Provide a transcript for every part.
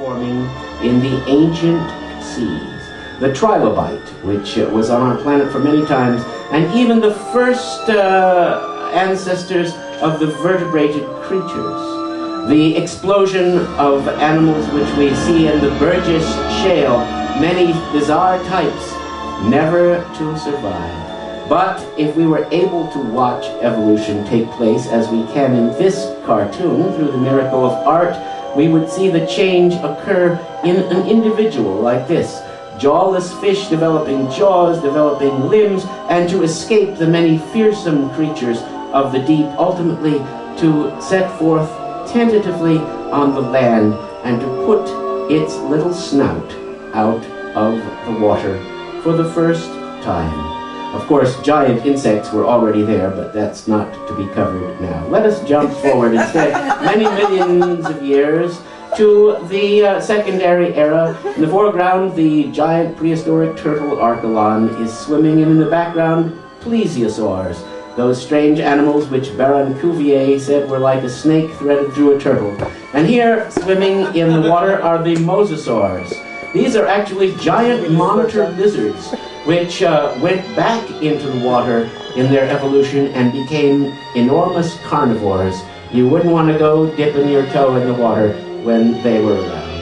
forming in the ancient seas. The trilobite, which was on our planet for many times, and even the first ancestors of the vertebrated creatures. The explosion of animals which we see in the Burgess Shale, many bizarre types, never to survive. But if we were able to watch evolution take place as we can in this cartoon through the miracle of art, we would see the change occur in an individual like this. Jawless fish developing jaws, developing limbs, and to escape the many fearsome creatures of the deep, ultimately to set forth tentatively on the land and to put its little snout out of the water for the first time. Of course, giant insects were already there, but that's not to be covered now. Let us jump forward instead many millions of years to the secondary era. In the foreground, the giant prehistoric turtle Archelon is swimming, and in the background, plesiosaurs, those strange animals which Baron Cuvier said were like a snake threaded through a turtle. And here, swimming in the water, are the mosasaurs. These are actually giant monitor lizards, which went back into the water in their evolution and became enormous carnivores. You wouldn't want to go dipping your toe in the water when they were around.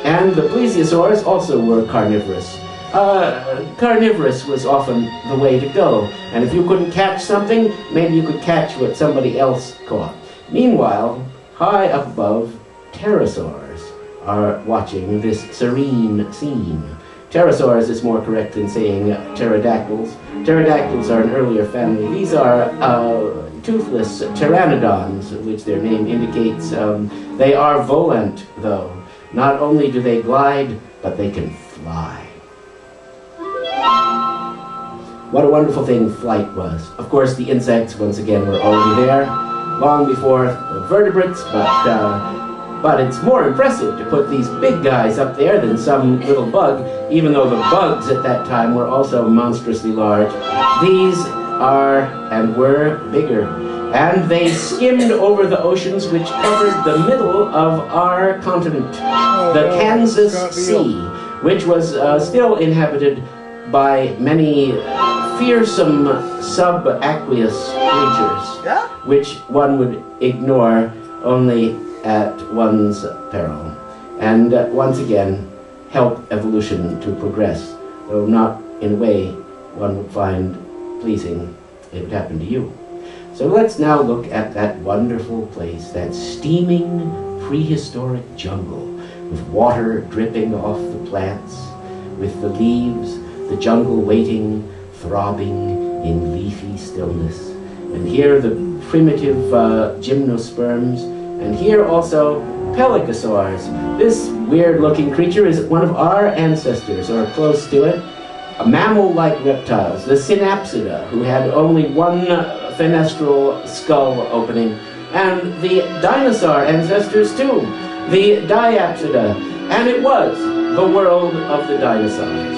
And the plesiosaurs also were carnivorous. Carnivorous was often the way to go, and if you couldn't catch something, maybe you could catch what somebody else caught. Meanwhile, high up above, pterosaurs are watching this serene scene. Pterosaurs is more correct than saying pterodactyls. Pterodactyls are an earlier family. These are toothless pteranodons, which their name indicates. They are volant, though. Not only do they glide, but they can fly. What a wonderful thing flight was. Of course, the insects, once again, were already there, long before the vertebrates, but it's more impressive to put these big guys up there than some little bug, even though the bugs at that time were also monstrously large. These are and were bigger, and they skimmed over the oceans which covered the middle of our continent, the Kansas Sea, which was still inhabited by many fearsome subaqueous creatures, which one would ignore only at one's peril, and once again help evolution to progress, though not in a way one would find pleasing it would happen to you. So let's now look at that wonderful place, that steaming prehistoric jungle, with water dripping off the plants, with the leaves, the jungle waiting, throbbing in leafy stillness. And here the primitive gymnosperms, and here also pelycosaurs. This weird-looking creature is one of our ancestors, or close to it. Mammal-like reptiles, the synapsida, who had only one fenestral skull opening, and the dinosaur ancestors too, the diapsida. And it was the world of the dinosaurs,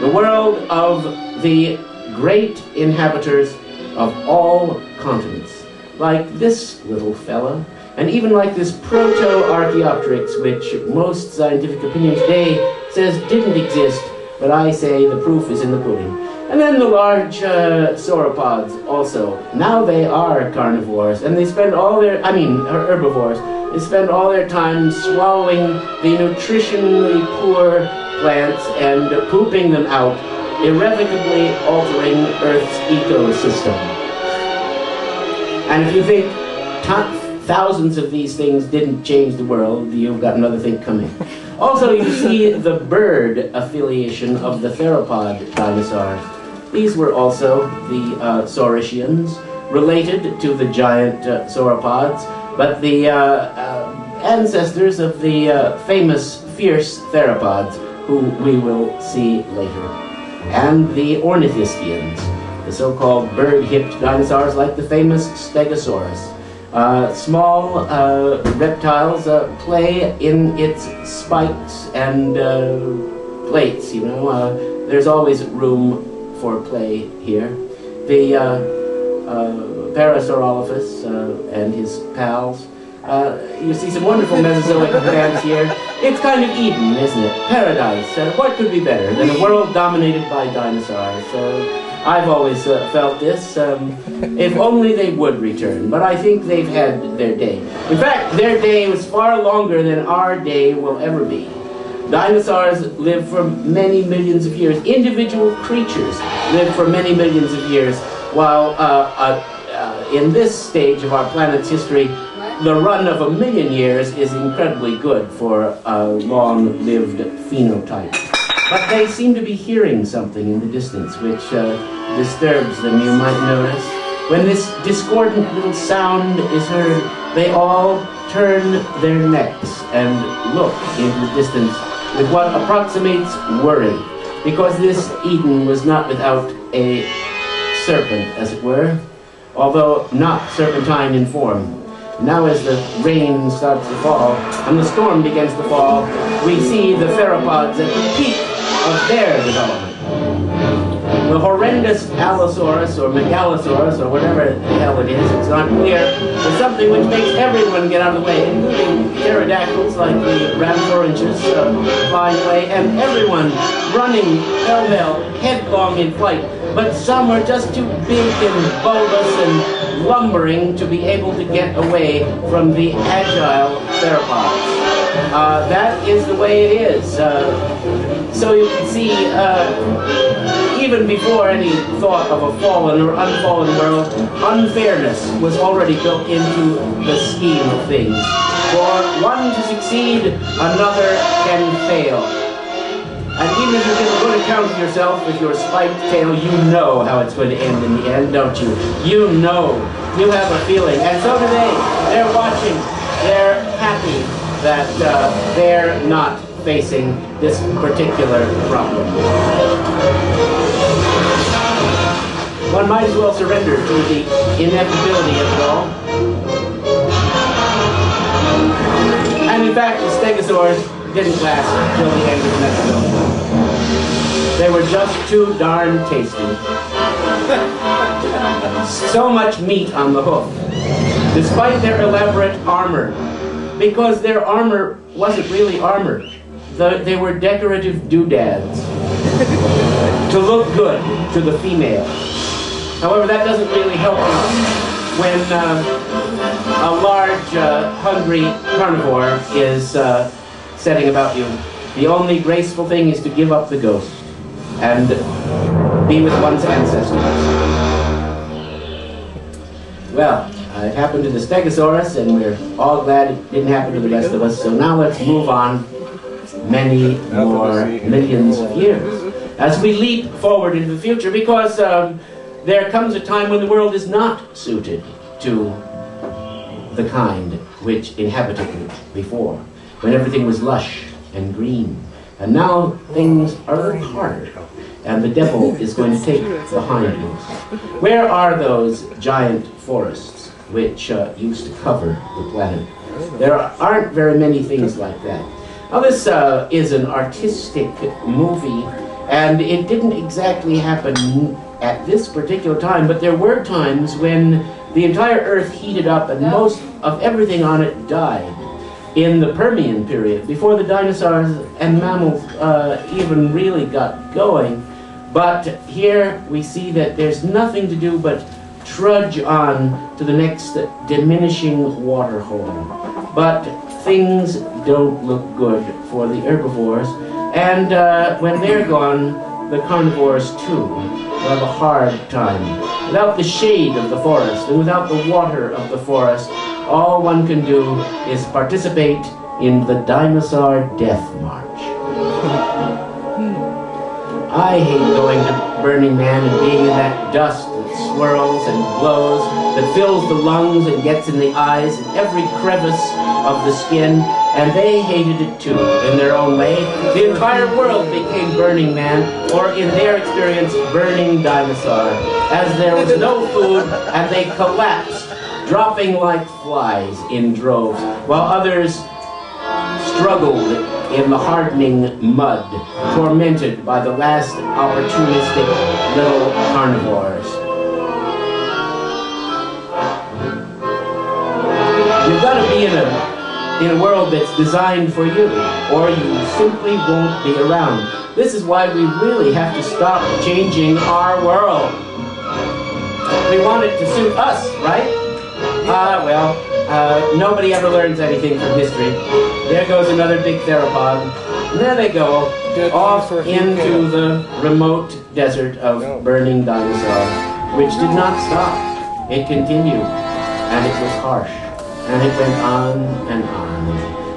the world of the great inhabitants of all continents, like this little fella, and even like this Proto-Archaeopteryx, which most scientific opinion today says didn't exist, but I say the proof is in the pudding. And then the large sauropods also. Now they are carnivores, and they spend all their, herbivores, they spend all their time swallowing the nutritionally poor plants and pooping them out, irrevocably altering Earth's ecosystem. And if you think thousands of these things didn't change the world, you've got another thing coming. Also, you see the bird affiliation of the theropod dinosaurs. These were also the Saurischans, related to the giant sauropods, but the ancestors of the famous fierce theropods, who we will see later. And the ornithischians, the so-called bird-hipped dinosaurs like the famous Stegosaurus. Small reptiles play in its spikes and plates, you know. There's always room for play here. The Parasaurolophus and his pals. You see some wonderful Mesozoic plants here. It's kind of Eden, isn't it? Paradise. What could be better than a world dominated by dinosaurs? I've always felt this. If only they would return, but I think they've had their day. In fact, their day was far longer than our day will ever be. Dinosaurs lived for many millions of years. Individual creatures lived for many millions of years, while in this stage of our planet's history, the run of 1,000,000 years is incredibly good for a long-lived phenotype. But they seem to be hearing something in the distance which disturbs them, you might notice. When this discordant little sound is heard, they all turn their necks and look into the distance with what approximates worry, because this Eden was not without a serpent, as it were, although not serpentine in form. Now as the rain starts to fall and the storm begins to fall, we see the theropods at the peak of their development. The horrendous Allosaurus or Megalosaurus or whatever the hell it is, it's not clear, is something which makes everyone get out of the way, including pterodactyls like the Ramphorhynchus flying away, and everyone running pell-mell, headlong in flight. But some are just too big and bulbous and lumbering to be able to get away from the agile theropods. That is the way it is. So you can see, even before any thought of a fallen or unfallen world, unfairness was already built into the scheme of things. For one to succeed, another can fail. And even if you give a good account of yourself with your spiked tail, you know how it's going to end in the end, don't you? You know. You have a feeling. And so do they. They're watching. They're happy that they're not facing this particular problem. One might as well surrender to the inevitability of it all. And in fact, the stegosaurs didn't last until the end of the episode. They were just too darn tasty. So much meat on the hoof, despite their elaborate armor, because their armor wasn't really armor. They were decorative doodads to look good to the female. However, that doesn't really help you when a large, hungry carnivore is setting about you. The only graceful thing is to give up the ghost and be with one's ancestors. Well, it happened to the Stegosaurus, and we're all glad it didn't happen to the rest of us. So now let's move on many more millions of years as we leap forward into the future, because there comes a time when the world is not suited to the kind which inhabited it before, when everything was lush and green. And now things are harder, and the devil is going to take the hindmost. Where are those giant forests which used to cover the planet? There aren't very many things like that. Now this is an artistic movie, and it didn't exactly happen at this particular time, but there were times when the entire Earth heated up and most of everything on it died. In the Permian period, before the dinosaurs and mammals even really got going. But here we see that there's nothing to do but trudge on to the next diminishing water hole. But things don't look good for the herbivores, and when they're gone, the carnivores too will have a hard time. Without the shade of the forest and without the water of the forest, all one can do is participate in the dinosaur death march. I hate going to Burning Man and being in that dust that swirls and blows, that fills the lungs and gets in the eyes and every crevice of the skin, and they hated it too, in their own way. The entire world became Burning Man, or in their experience, Burning Dinosaur, as there was no food and they collapsed, dropping like flies in droves, while others struggled in the hardening mud, tormented by the last opportunistic little carnivores. You've got to be in a in a world that's designed for you, or you simply won't be around. This is why we really have to stop changing our world. We want it to suit us, right? Nobody ever learns anything from history. There goes another big theropod. And there they go, off into the remote desert of Burning Dinosaur, which did not stop. It continued, and it was harsh, and it went on and on.